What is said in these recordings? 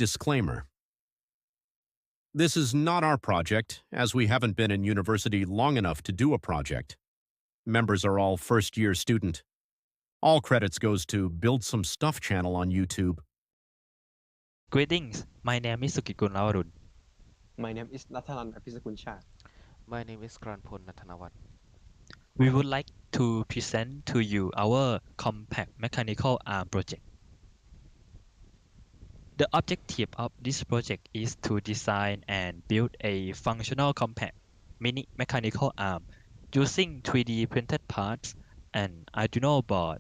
Disclaimer. This is not our project, as we haven't been in university long enough to do a project. Members are all first-year student. All credits goes to Build Some Stuff channel on YouTube. Greetings, my name is Sukitkul Laoarun. My name is Natthanun Abhiskulshat. My name is Karanphol Nanthanawat. We would like to present to you our compact mechanical arm project. The objective of this project is to design and build a functional compact mini mechanical arm using 3D printed parts, an Arduino board,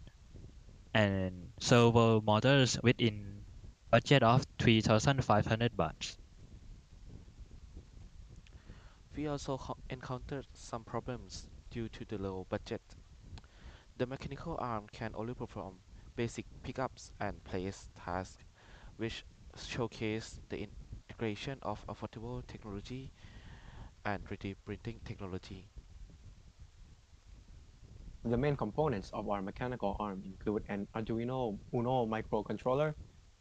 and servo motors within budget of 3,500 bahts. We also encountered some problems due to the low budget. The mechanical arm can only perform basic pickups and place tasks, which showcase the integration of affordable technology and 3D printing technology. The main components of our mechanical arm include an Arduino Uno microcontroller,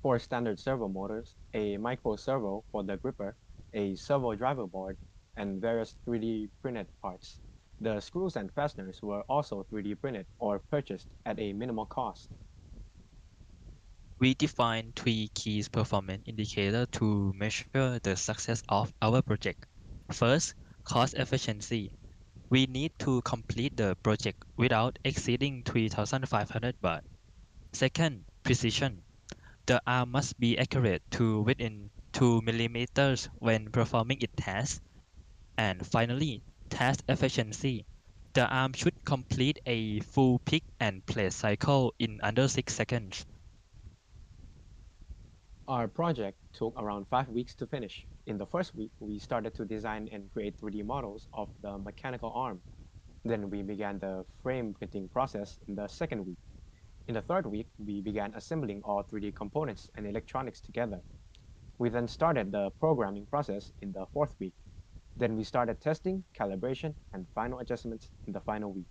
4 standard servo motors, a micro servo for the gripper, a servo driver board, and various 3D printed parts. The screws and fasteners were also 3D printed or purchased at a minimal cost. We define three key performance indicators to measure the success of our project. First, cost efficiency. We need to complete the project without exceeding 3,500 baht. Second, precision. The arm must be accurate to within 2 millimeters when performing its task. And finally, task efficiency. The arm should complete a full pick and place cycle in under 6 seconds. Our project took around 5 weeks to finish. In the first week, we started to design and create 3D models of the mechanical arm. Then we began the frame printing process in the second week. In the third week, we began assembling all 3D components and electronics together. We then started the programming process in the fourth week. Then we started testing, calibration, and final adjustments in the final week.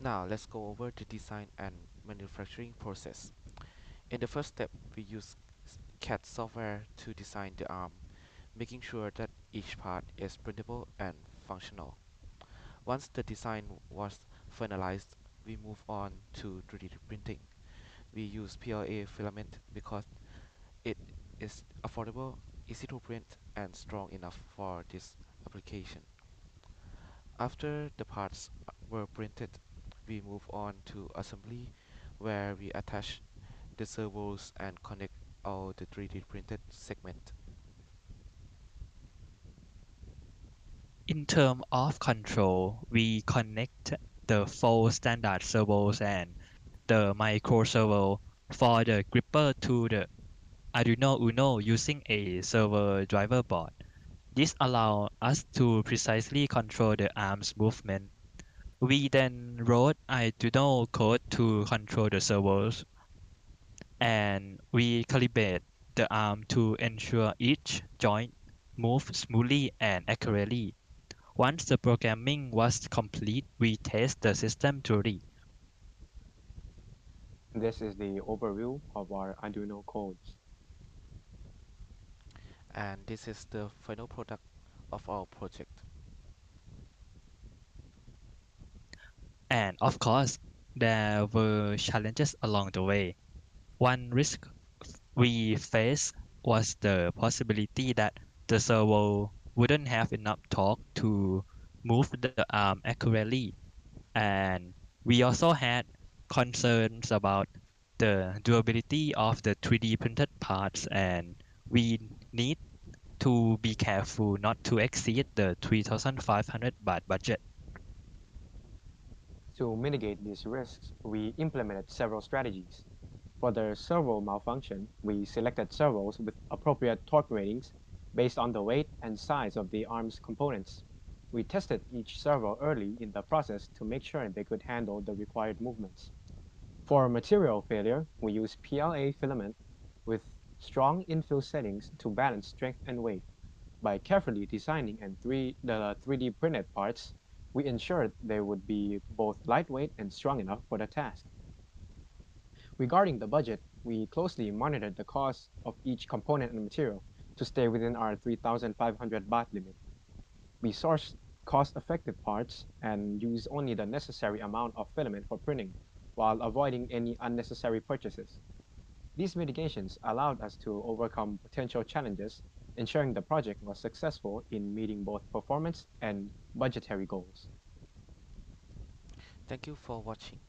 Now let's go over the design and manufacturing process. In the first step, we use CAD software to design the arm, making sure that each part is printable and functional. Once the design was finalized, we move on to 3D printing. We use PLA filament because it is affordable, easy to print, and strong enough for this application. After the parts were printed, we move on to assembly, where we attach the servos and connect all the 3D printed segments. In terms of control, we connect the 4 standard servos and the micro servo for the gripper to the Arduino Uno using a servo driver board. This allows us to precisely control the arm's movement. We then wrote Arduino code to control the servos, and we calibrate the arm to ensure each joint moves smoothly and accurately. Once the programming was complete, we test the system thoroughly. This is the overview of our Arduino codes. And this is the final product of our project. And of course, there were challenges along the way. One risk we faced was the possibility that the servo wouldn't have enough torque to move the arm accurately. And we also had concerns about the durability of the 3D printed parts, and we need to be careful not to exceed the 3,500 baht budget. To mitigate these risks, we implemented several strategies. For the servo malfunction, we selected servos with appropriate torque ratings based on the weight and size of the arm's components. We tested each servo early in the process to make sure they could handle the required movements. For material failure, we used PLA filament with strong infill settings to balance strength and weight. By carefully designing the 3D printed parts, we ensured they would be both lightweight and strong enough for the task. Regarding the budget, we closely monitored the cost of each component and material to stay within our 3,500 baht limit. We sourced cost-effective parts and used only the necessary amount of filament for printing, while avoiding any unnecessary purchases. These mitigations allowed us to overcome potential challenges, ensuring the project was successful in meeting both performance and budgetary goals. Thank you for watching.